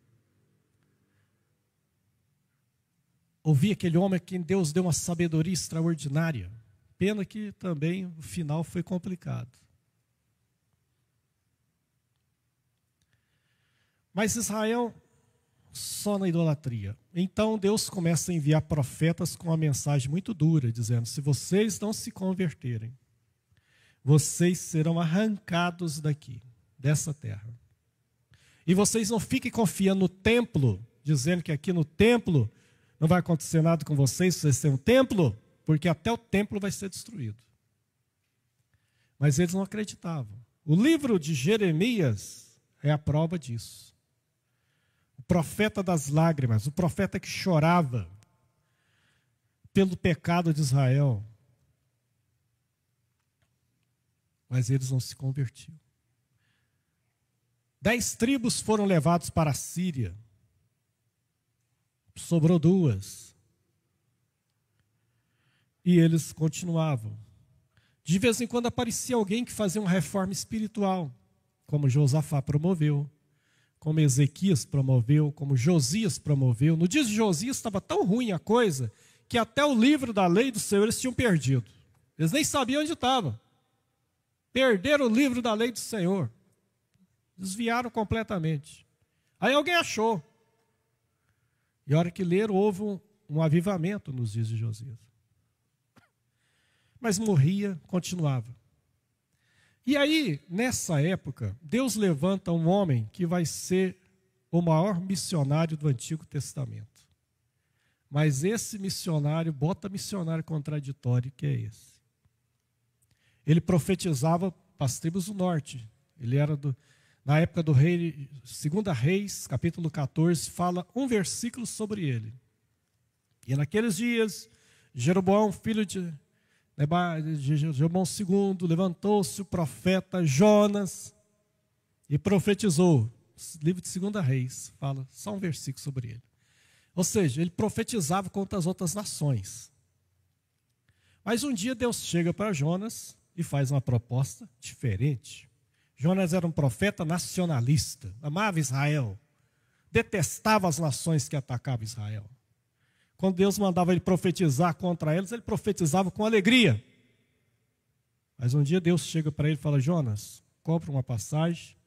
Ouvir aquele homem a quem Deus deu uma sabedoria extraordinária. Pena que também o final foi complicado. Mas Israel só na idolatria. Então Deus começa a enviar profetas com uma mensagem muito dura, dizendo, se vocês não se converterem, vocês serão arrancados daqui, dessa terra. E vocês não fiquem confiando no templo, dizendo que aqui no templo não vai acontecer nada com vocês, se vocês têm um templo, porque até o templo vai ser destruído. Mas eles não acreditavam. O livro de Jeremias é a prova disso. O profeta das lágrimas, o profeta que chorava pelo pecado de Israel. Mas eles não se convertiam. 10 tribos foram levados para a Síria. Sobrou 2. E eles continuavam. De vez em quando aparecia alguém que fazia uma reforma espiritual, como Josafá promoveu, como Ezequias promoveu, como Josias promoveu. No dia de Josias estava tão ruim a coisa, que até o livro da lei do Senhor eles tinham perdido. Eles nem sabiam onde estava. Perderam o livro da lei do Senhor. Desviaram completamente. Aí alguém achou. E a hora que leram, houve um avivamento nos dias de Josias. Mas morria, continuava. E aí, nessa época, Deus levanta um homem que vai ser o maior missionário do Antigo Testamento. Mas esse missionário, bota missionário contraditório, que é esse. Ele profetizava para as tribos do norte. Ele era na época do rei, 2 Reis, capítulo 14, fala um versículo sobre ele. E naqueles dias, Jeroboão, filho de Jeroboão II, levantou-se o profeta Jonas e profetizou. Livro de 2 Reis, fala só um versículo sobre ele. Ou seja, ele profetizava contra as outras nações. Mas um dia Deus chega para Jonas e faz uma proposta diferente. Jonas era um profeta nacionalista, amava Israel, detestava as nações que atacavam Israel. Quando Deus mandava ele profetizar contra eles, ele profetizava com alegria. Mas um dia Deus chega para ele e fala, Jonas, compra uma passagem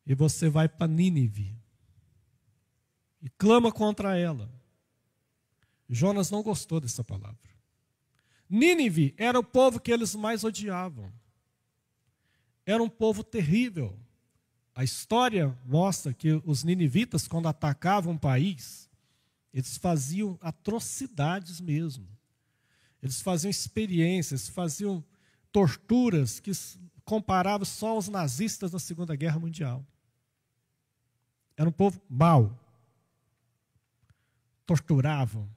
e você vai para Nínive e clama contra ela. Jonas não gostou dessa palavra. Nínive era o povo que eles mais odiavam. Era um povo terrível. A história mostra que os ninivitas, quando atacavam um país, eles faziam atrocidades mesmo. Eles faziam experiências, faziam torturas que comparavam só aos nazistas na Segunda Guerra Mundial. Era um povo mau. Torturavam,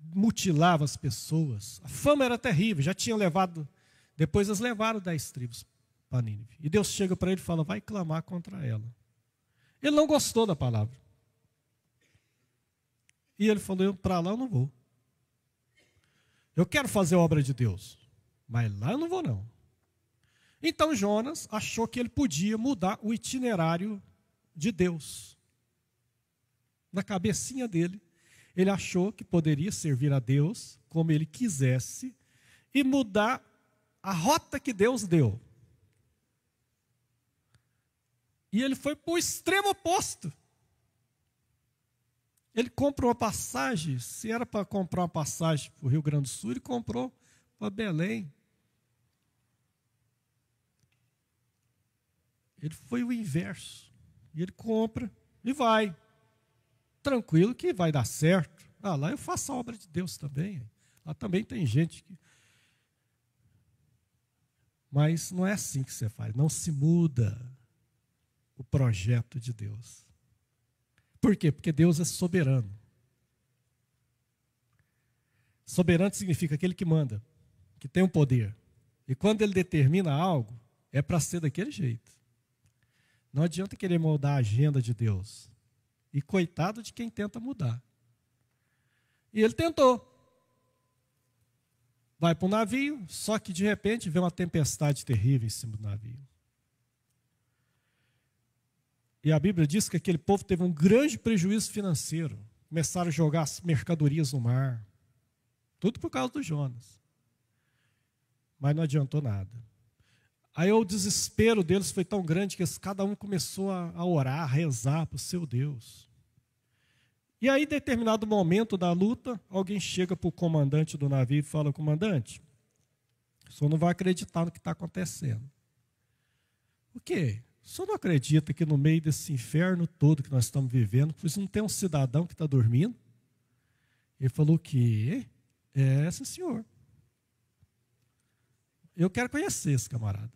mutilavam as pessoas. A fama era terrível, já tinham levado, depois eles levaram 10 tribos para Nínive. E Deus chega para ele e fala, vai clamar contra ela. Ele não gostou da palavra. E ele falou, para lá eu não vou. Eu quero fazer a obra de Deus, mas lá eu não vou não. Então Jonas achou que ele podia mudar o itinerário de Deus. Na cabecinha dele, ele achou que poderia servir a Deus como ele quisesse e mudar a rota que Deus deu. E ele foi para o extremo oposto. Ele comprou uma passagem, se era para comprar uma passagem para o Rio Grande do Sul, ele comprou para Belém. Ele foi o inverso. E ele compra e vai. Tranquilo que vai dar certo. Ah, lá eu faço a obra de Deus também. Lá também tem gente que... Mas não é assim que você faz. Não se muda o projeto de Deus. Por quê? Porque Deus é soberano. Soberano significa aquele que manda, que tem o poder. E quando ele determina algo, é para ser daquele jeito. Não adianta querer mudar a agenda de Deus. E coitado de quem tenta mudar. E ele tentou. Vai para o navio, só que de repente vê uma tempestade terrível em cima do navio. E a Bíblia diz que aquele povo teve um grande prejuízo financeiro. Começaram a jogar as mercadorias no mar. Tudo por causa do Jonas. Mas não adiantou nada. Aí o desespero deles foi tão grande que cada um começou a orar, a rezar para o seu Deus. E aí, em determinado momento da luta, alguém chega para o comandante do navio e fala: comandante, o senhor não vai acreditar no que está acontecendo. O quê? O senhor não acredita que no meio desse inferno todo que nós estamos vivendo, pois não tem um cidadão que está dormindo? Ele falou: o quê? É, sim, senhor. Eu quero conhecer esse camarada.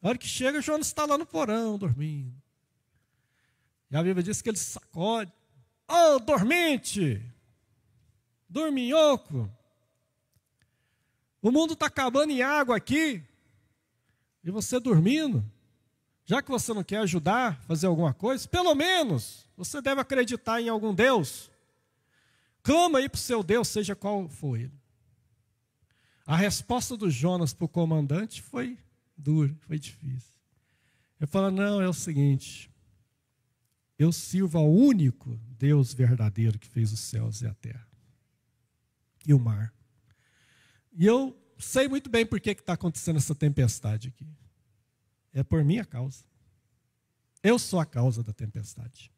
Na hora que chega, Jonas está lá no porão, dormindo. E a Bíblia diz que ele sacode. Ô, dormente! Dorminhoco! O mundo está acabando em água aqui. E você dormindo. Já que você não quer ajudar, fazer alguma coisa, pelo menos você deve acreditar em algum Deus. Clama aí para o seu Deus, seja qual for ele. A resposta do Jonas para o comandante foi dura, foi difícil. Ele falou: não, é o seguinte, eu sirvo ao único Deus verdadeiro que fez os céus e a terra e o mar. E eu sei muito bem por que está acontecendo essa tempestade aqui. É por minha causa. Eu sou a causa da tempestade.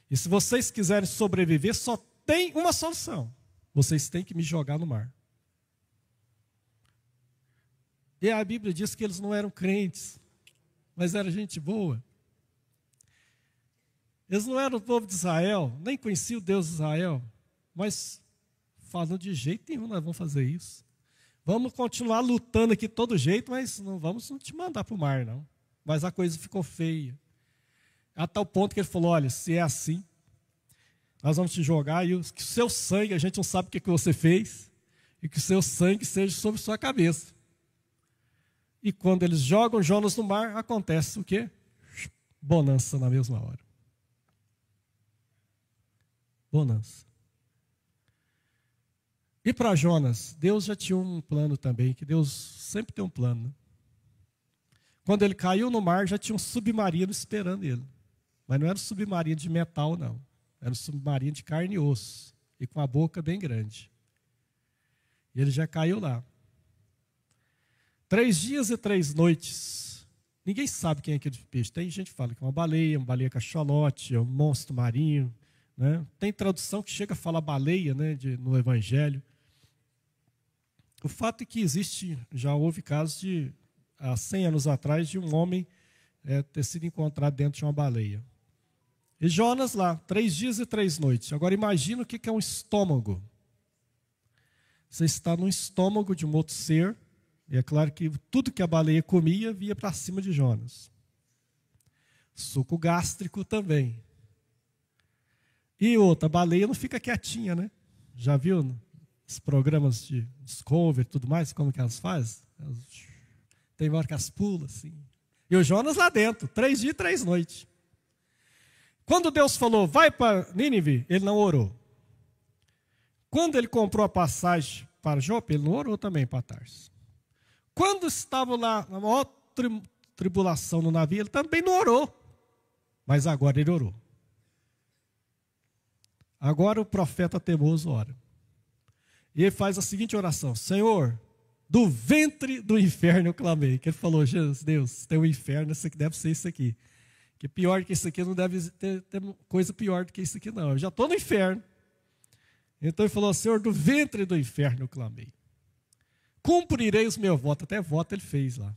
E se vocês quiserem sobreviver, só tem uma solução. Vocês têm que me jogar no mar. E a Bíblia diz que eles não eram crentes, mas eram gente boa. Eles não eram o povo de Israel, nem conheciam o Deus de Israel, mas falam: de jeito nenhum nós vamos fazer isso. Vamos continuar lutando aqui de todo jeito, mas não vamos te mandar para o mar, não. Mas a coisa ficou feia. A tal ponto que ele falou: olha, se é assim, nós vamos te jogar e que o seu sangue, a gente não sabe o que você fez, e que o seu sangue seja sobre sua cabeça. E quando eles jogam Jonas no mar, acontece o quê? Bonança na mesma hora. Bonança. E para Jonas, Deus já tinha um plano também, que Deus sempre tem um plano. Né? Quando ele caiu no mar, já tinha um submarino esperando ele. Mas não era um submarino de metal, não. Era um submarino de carne e osso, e com a boca bem grande. E ele já caiu lá. 3 dias e 3 noites. Ninguém sabe quem é aquele peixe. Tem gente que fala que é uma baleia cachalote, é um monstro marinho. Né? Tem tradução que chega a falar baleia, né, no Evangelho. O fato é que já houve casos há 100 anos atrás, de um homem ter sido encontrado dentro de uma baleia. E Jonas lá, 3 dias e 3 noites. Agora imagina o que é um estômago. Você está no estômago de um outro ser, e é claro que tudo que a baleia comia via para cima de Jonas. Suco gástrico também. E outra, a baleia não fica quietinha, né? Já viu os programas de Discovery e tudo mais, como que elas fazem? Tem hora que elas pulam, assim. E o Jonas lá dentro, 3 dias e 3 noites. Quando Deus falou: vai para Nínive, ele não orou. Quando ele comprou a passagem para Jope, ele não orou também para Tarso. Quando estava lá na maior tribulação no navio, ele também não orou. Mas agora ele orou. Agora o profeta teimoso ora. E ele faz a seguinte oração: Senhor, do ventre do inferno eu clamei. Que ele falou: Jesus, Deus, tem um inferno, isso aqui deve ser isso aqui. Que pior que isso aqui, não deve ter coisa pior do que isso aqui, não. Eu já estou no inferno. Então ele falou: Senhor, do ventre do inferno eu clamei. Cumprirei os meus votos. Até voto ele fez lá.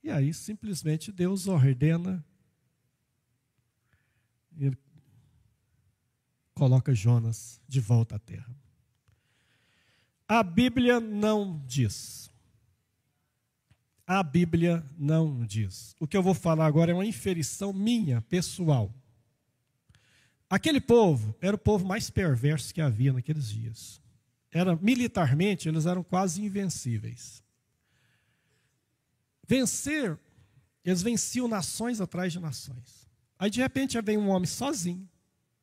E aí simplesmente Deus ordena. Ele coloca Jonas de volta à terra. A Bíblia não diz. A Bíblia não diz. O que eu vou falar agora é uma inferição minha, pessoal. Aquele povo era o povo mais perverso que havia naqueles dias. Militarmente, eles eram quase invencíveis. Eles venciam nações atrás de nações. Aí, de repente, vem um homem sozinho,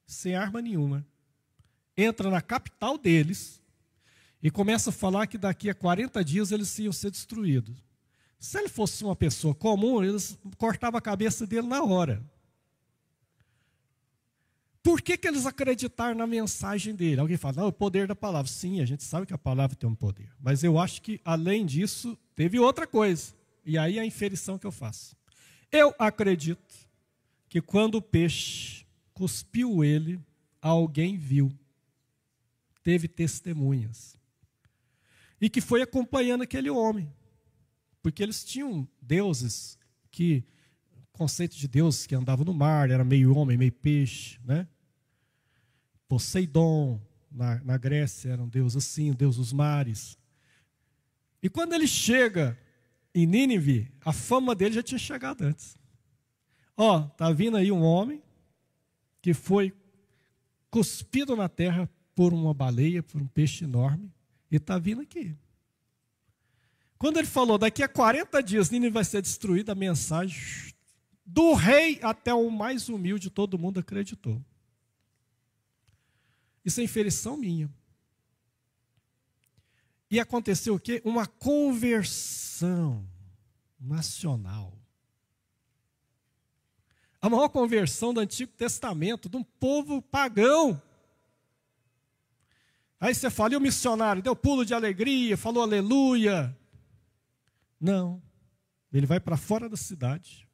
sem arma nenhuma, entra na capital deles e começa a falar que daqui a 40 dias eles iam ser destruídos. Se ele fosse uma pessoa comum, eles cortavam a cabeça dele na hora. Por que eles acreditaram na mensagem dele? Alguém fala, não, o poder da palavra. Sim, a gente sabe que a palavra tem um poder. Mas eu acho que, além disso, teve outra coisa. E aí a inferição que eu faço. Eu acredito que quando o peixe cuspiu ele, alguém viu. Teve testemunhas. E que foi acompanhando aquele homem. Porque eles tinham deuses conceito de Deus que andava no mar, era meio homem, meio peixe, né? Poseidon, na Grécia, era um deus assim, um deus dos mares. E quando ele chega em Nínive, a fama dele já tinha chegado antes. Tá vindo aí um homem que foi cuspido na terra por uma baleia, por um peixe enorme, e está vindo aqui. Quando ele falou, daqui a 40 dias Nínive vai ser destruída, a mensagem do rei até o mais humilde, todo mundo acreditou. Isso é inferição minha. E aconteceu o quê? Uma conversão nacional. A maior conversão do Antigo Testamento, de um povo pagão. Aí você fala, e o missionário? Deu pulo de alegria, falou aleluia. Não. Ele vai para fora da cidade,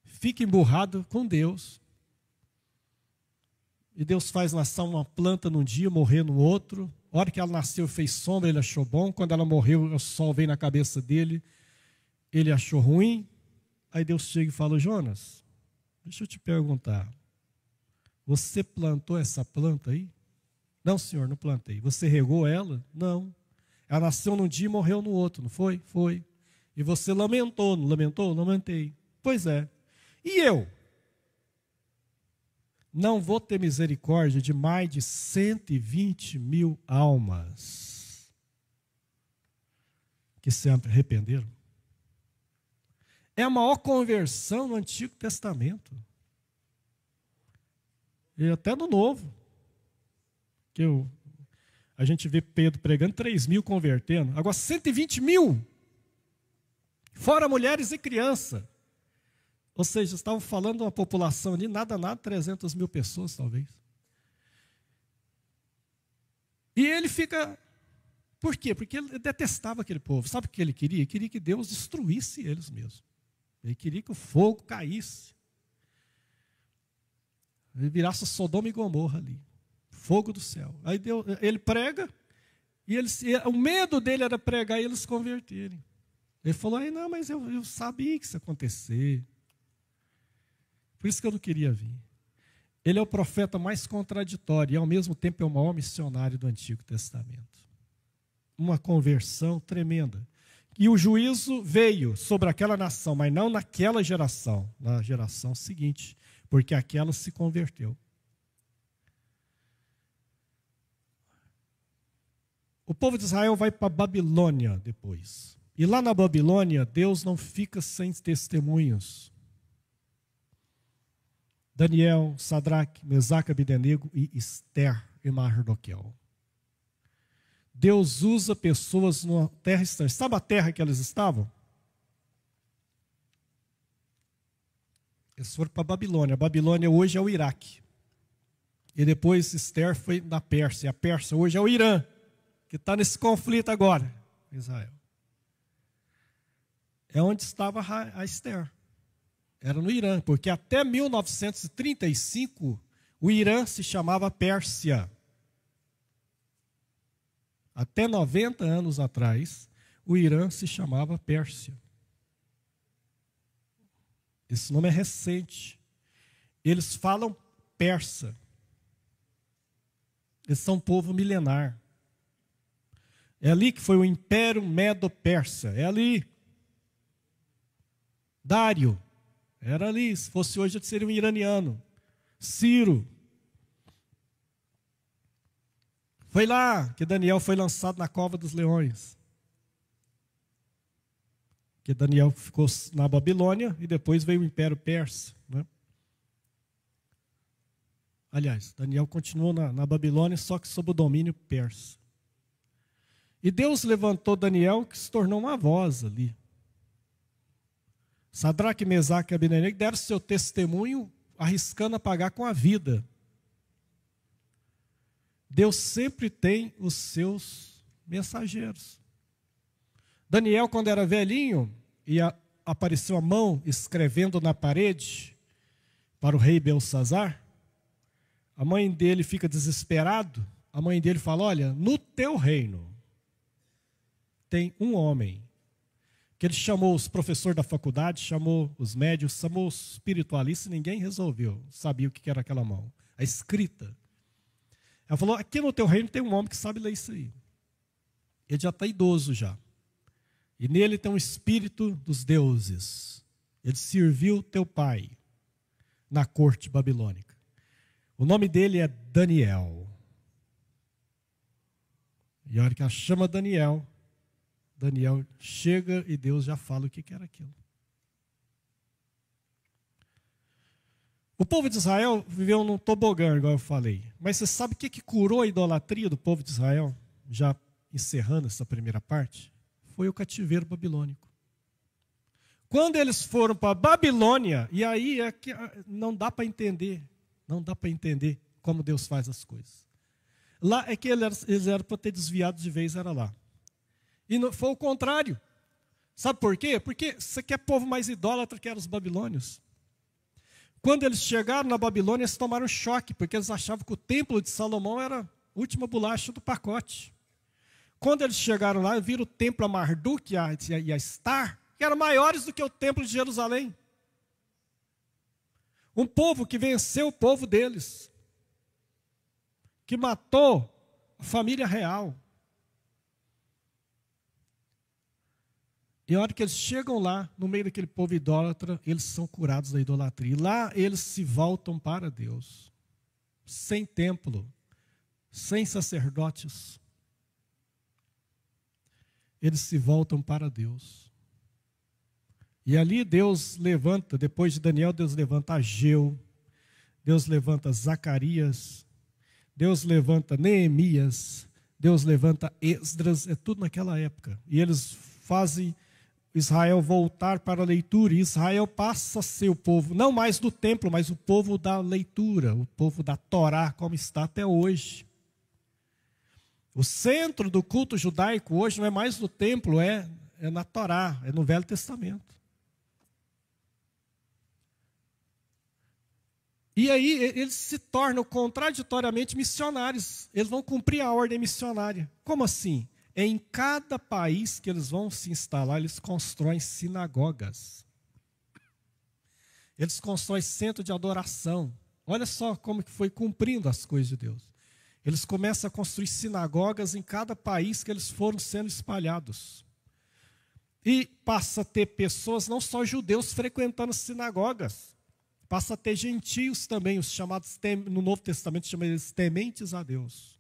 fica emburrado com Deus. E Deus faz nascer uma planta num dia, morrer no outro. A hora que ela nasceu, fez sombra, ele achou bom. Quando ela morreu, o sol veio na cabeça dele, ele achou ruim. Aí Deus chega e fala, Jonas, deixa eu te perguntar, você plantou essa planta aí? Não, senhor, não plantei. Você regou ela? Não. Ela nasceu num dia e morreu no outro, não foi? Foi. E você lamentou, não lamentou? Lamentei. Pois é. E eu? Não vou ter misericórdia de mais de 120 mil almas que se arrependeram. É a maior conversão no Antigo Testamento. E até no Novo. A gente vê Pedro pregando, 3 mil convertendo. Agora 120 mil. Fora mulheres e crianças. Ou seja, estavam falando de uma população ali, nada, 300 mil pessoas, talvez. E ele fica... Por quê? Porque ele detestava aquele povo. Sabe o que ele queria? Ele queria que Deus destruísse eles mesmos. Ele queria que o fogo caísse. Ele virasse Sodoma e Gomorra ali. Fogo do céu. Aí ele prega, e o medo dele era pregar e eles se converterem. Ele falou, não, mas eu sabia que isso ia acontecer. Por isso que eu não queria vir. Ele é o profeta mais contraditório e, ao mesmo tempo, é o maior missionário do Antigo Testamento. Uma conversão tremenda. E o juízo veio sobre aquela nação, mas não naquela geração, na geração seguinte, porque aquela se converteu. O povo de Israel vai para a Babilônia depois. E lá na Babilônia, Deus não fica sem testemunhos. Daniel, Sadraque, Mesaque, Abdenego e Esther e Mardoqueu. Deus usa pessoas numa terra estranha. Sabe a terra que elas estavam? Eles foram para a Babilônia. A Babilônia hoje é o Iraque. E depois Esther foi na Pérsia. A Pérsia hoje é o Irã, que está nesse conflito agora, Israel. É onde estava a Esther. Era no Irã, porque até 1935 o Irã se chamava Pérsia. Até 90 anos atrás, o Irã se chamava Pérsia. Esse nome é recente. Eles falam persa. Eles são um povo milenar. É ali que foi o Império Medo-Persa. É ali. Dário. Era ali. Se fosse hoje, seria um iraniano. Ciro. Foi lá que Daniel foi lançado na cova dos leões. Que Daniel ficou na Babilônia e depois veio o Império Persa, né? Aliás, Daniel continuou na Babilônia, só que sob o domínio persa. E Deus levantou Daniel, que se tornou uma voz ali. Sadraque, Mesaque e Abednego deram seu testemunho, arriscando a pagar com a vida. Deus sempre tem os seus mensageiros. Daniel, quando era velhinho, e apareceu a mão escrevendo na parede para o rei Belsazar, a mãe dele fica desesperado, a mãe dele fala, olha, no teu reino tem um homem, que ele chamou os professores da faculdade, chamou os médios, chamou os espiritualistas, ninguém resolveu, sabia o que era aquela mão, a escrita. Ela falou, aqui no teu reino tem um homem que sabe ler isso aí. Ele já está idoso já. E nele tem um espírito dos deuses. Ele serviu teu pai na corte babilônica. O nome dele é Daniel. E a hora que ela chama Daniel, Daniel chega e Deus já fala o que era aquilo. O povo de Israel viveu num tobogã, igual eu falei. Mas você sabe o que curou a idolatria do povo de Israel? Já encerrando essa primeira parte. Foi o cativeiro babilônico. Quando eles foram para a Babilônia, e aí é que não dá para entender. Não dá para entender como Deus faz as coisas. Lá é que eles eram para ter desviado de vez, era lá. E não, foi o contrário. Sabe por quê? Porque isso aqui é povo mais idólatra que eram os babilônios. Quando eles chegaram na Babilônia, eles tomaram choque, porque eles achavam que o templo de Salomão era a última bolacha do pacote. Quando eles chegaram lá, viram o templo a Marduk e a Star, que eram maiores do que o templo de Jerusalém. Um povo que venceu o povo deles, que matou a família real. E a hora que eles chegam lá, no meio daquele povo idólatra, eles são curados da idolatria. E lá eles se voltam para Deus. Sem templo, sem sacerdotes. Eles se voltam para Deus. E ali Deus levanta, depois de Daniel, Deus levanta Ageu, Deus levanta Zacarias, Deus levanta Neemias, Deus levanta Esdras, é tudo naquela época. E eles fazem Israel voltar para a leitura, e Israel passa a ser o povo, não mais do templo, mas o povo da leitura, o povo da Torá, como está até hoje. O centro do culto judaico hoje não é mais no templo, é na Torá, é no Velho Testamento. E aí eles se tornam contraditoriamente missionários, eles vão cumprir a ordem missionária. Como assim? Em cada país que eles vão se instalar, eles constroem sinagogas. Eles constroem centro de adoração. Olha só como que foi cumprindo as coisas de Deus. Eles começam a construir sinagogas em cada país que eles foram sendo espalhados. E passa a ter pessoas, não só judeus, frequentando as sinagogas. Passa a ter gentios também, os chamados, no Novo Testamento, chama eles tementes a Deus.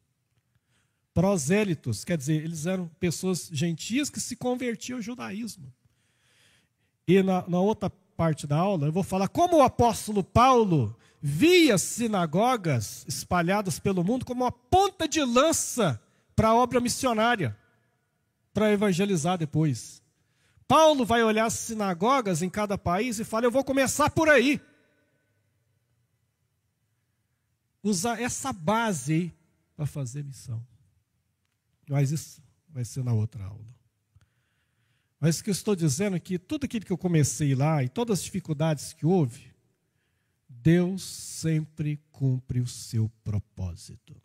Prosélitos, quer dizer, eles eram pessoas gentias que se convertiam ao judaísmo. E na outra parte da aula, eu vou falar como o apóstolo Paulo via sinagogas espalhadas pelo mundo como uma ponta de lança para a obra missionária, para evangelizar depois. Paulo vai olhar as sinagogas em cada país e fala, eu vou começar por aí. Usar essa base aí para fazer missão. Mas isso vai ser na outra aula. Mas o que eu estou dizendo é que tudo aquilo que eu comecei lá e todas as dificuldades que houve, Deus sempre cumpre o seu propósito.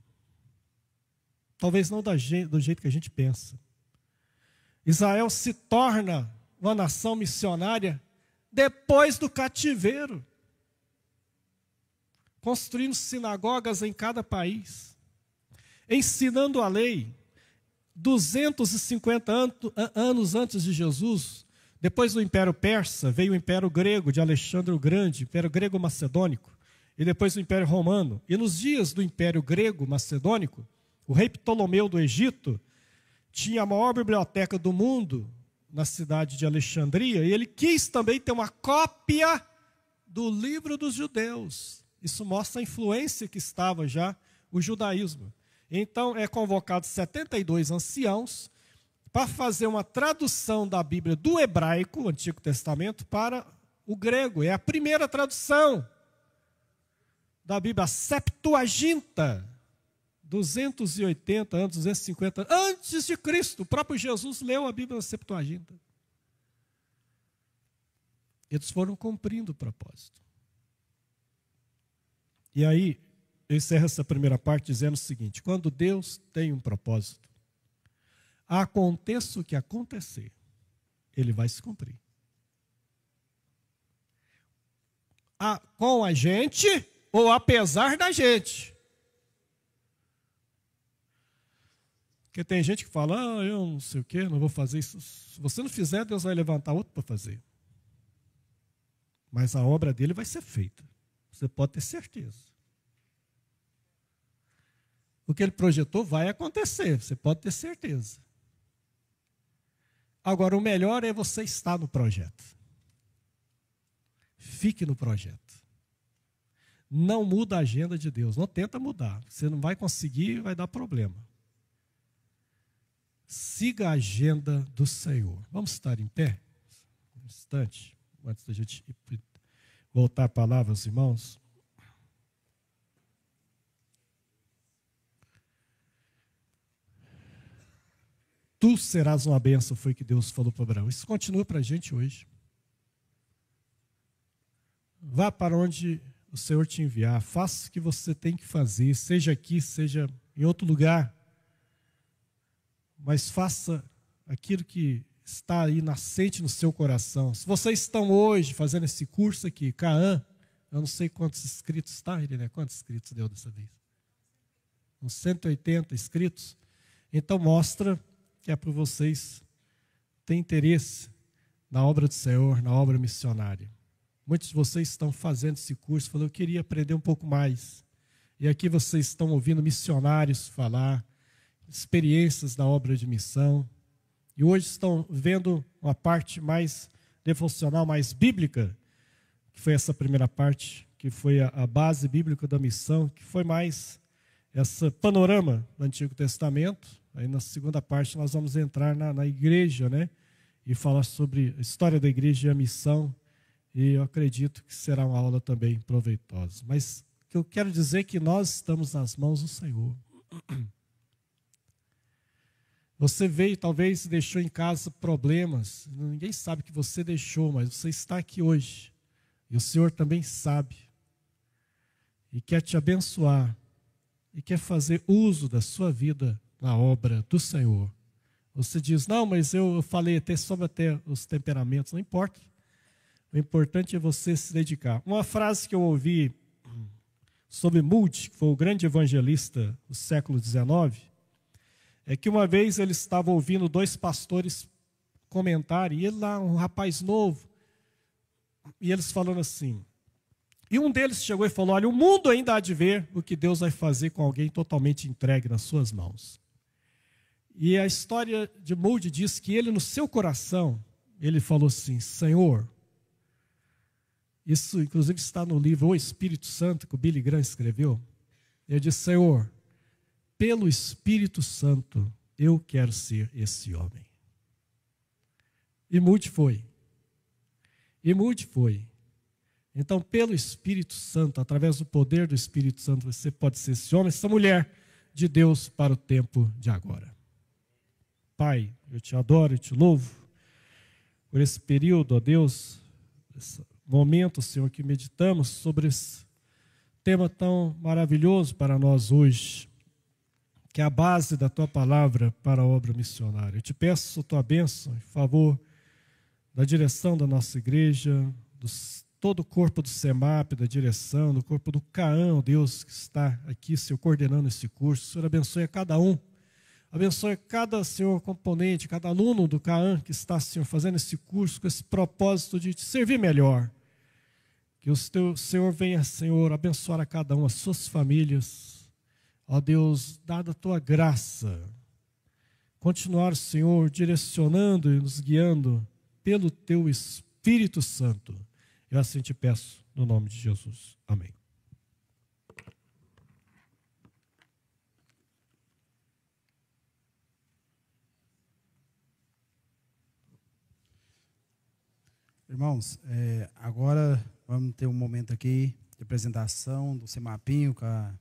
Talvez não do jeito que a gente pensa. Israel se torna uma nação missionária depois do cativeiro, construindo sinagogas em cada país, ensinando a lei. 250 anos antes de Jesus, depois do Império Persa, veio o Império Grego de Alexandre o Grande, Império Grego Macedônico, e depois o Império Romano. E nos dias do Império Grego Macedônico, O rei Ptolomeu do Egito tinha a maior biblioteca do mundo na cidade de Alexandria, e ele quis também ter uma cópia do livro dos judeus. Isso mostra a influência que estava já o judaísmo. Então, é convocado 72 anciãos para fazer uma tradução da Bíblia do hebraico, o Antigo Testamento, para o grego. É a primeira tradução da Bíblia, a Septuaginta, 280 anos, 250 antes de Cristo. O próprio Jesus leu a Bíblia na Septuaginta. Eles foram cumprindo o propósito. E aí, eu encerro essa primeira parte dizendo o seguinte: quando Deus tem um propósito, aconteça o que acontecer, ele vai se cumprir. Com a gente ou apesar da gente. Porque tem gente que fala, eu não sei o quê, não vou fazer isso. Se você não fizer, Deus vai levantar outro para fazer. Mas a obra dele vai ser feita. Você pode ter certeza. O que ele projetou vai acontecer, você pode ter certeza. Agora, o melhor é você estar no projeto. Fique no projeto. Não muda a agenda de Deus, não tenta mudar. Você não vai conseguir, vai dar problema. Siga a agenda do Senhor. Vamos estar em pé? Um instante, antes da gente voltar a palavra aos irmãos. Tu serás uma bênção, foi o que Deus falou para Abraão. Isso continua para a gente hoje. Vá para onde o Senhor te enviar, faça o que você tem que fazer, seja aqui, seja em outro lugar. Mas faça aquilo que está aí nascente no seu coração. Se vocês estão hoje fazendo esse curso aqui, Caã, eu não sei quantos inscritos está, ele, né? Quantos inscritos deu dessa vez? Uns 180 inscritos. Então mostra que é para vocês terem interesse na obra do Senhor, na obra missionária. Muitos de vocês estão fazendo esse curso, falando, eu queria aprender um pouco mais. E aqui vocês estão ouvindo missionários falar, experiências da obra de missão. E hoje estão vendo uma parte mais devocional, mais bíblica, que foi essa primeira parte, que foi a base bíblica da missão, que foi mais esse panorama do Antigo Testamento. Aí na segunda parte nós vamos entrar na igreja, né? E falar sobre a história da igreja e a missão. E eu acredito que será uma aula também proveitosa. Mas o que eu quero dizer é que nós estamos nas mãos do Senhor. Você veio, talvez deixou em casa problemas. Ninguém sabe que você deixou, mas você está aqui hoje. E o Senhor também sabe. E quer te abençoar. E quer fazer uso da sua vida na obra do Senhor. Você diz, não, mas eu falei até sobre os temperamentos. Não importa. O importante é você se dedicar. Uma frase que eu ouvi sobre Moody, que foi o grande evangelista do século XIX, é que uma vez ele estava ouvindo dois pastores comentarem, e ele lá, um rapaz novo, e eles falando assim, e um deles chegou e falou, olha, o mundo ainda há de ver o que Deus vai fazer com alguém totalmente entregue nas suas mãos. E a história de Moody diz que ele, no seu coração, ele falou assim, Senhor, isso inclusive está no livro O Espírito Santo, que o Billy Graham escreveu, ele disse, Senhor, pelo Espírito Santo, eu quero ser esse homem. E Moody foi. E Moody foi. Então, pelo Espírito Santo, através do poder do Espírito Santo, você pode ser esse homem, essa mulher de Deus para o tempo de agora. Pai, eu te adoro e te louvo por esse período, ó Deus, esse momento, Senhor, que meditamos sobre esse tema tão maravilhoso para nós hoje, que é a base da Tua palavra para a obra missionária. Eu te peço a Tua bênção em favor da direção da nossa igreja, todo o corpo do SEMAP, da direção, do corpo do CAAN, Deus, que está aqui, Senhor, coordenando esse curso. O Senhor abençoe a cada um. Abençoe cada, Senhor, componente, cada aluno do CAAN que está, Senhor, fazendo esse curso com esse propósito de te servir melhor. Que o Senhor venha, Senhor, abençoar a cada um, as suas famílias, Ó Deus, dada a tua graça, continuar, Senhor, direcionando e nos guiando pelo teu Espírito Santo. Eu assim te peço, no nome de Jesus. Amém.
Irmãos, agora vamos ter um momento aqui de apresentação do CEMAPinho com a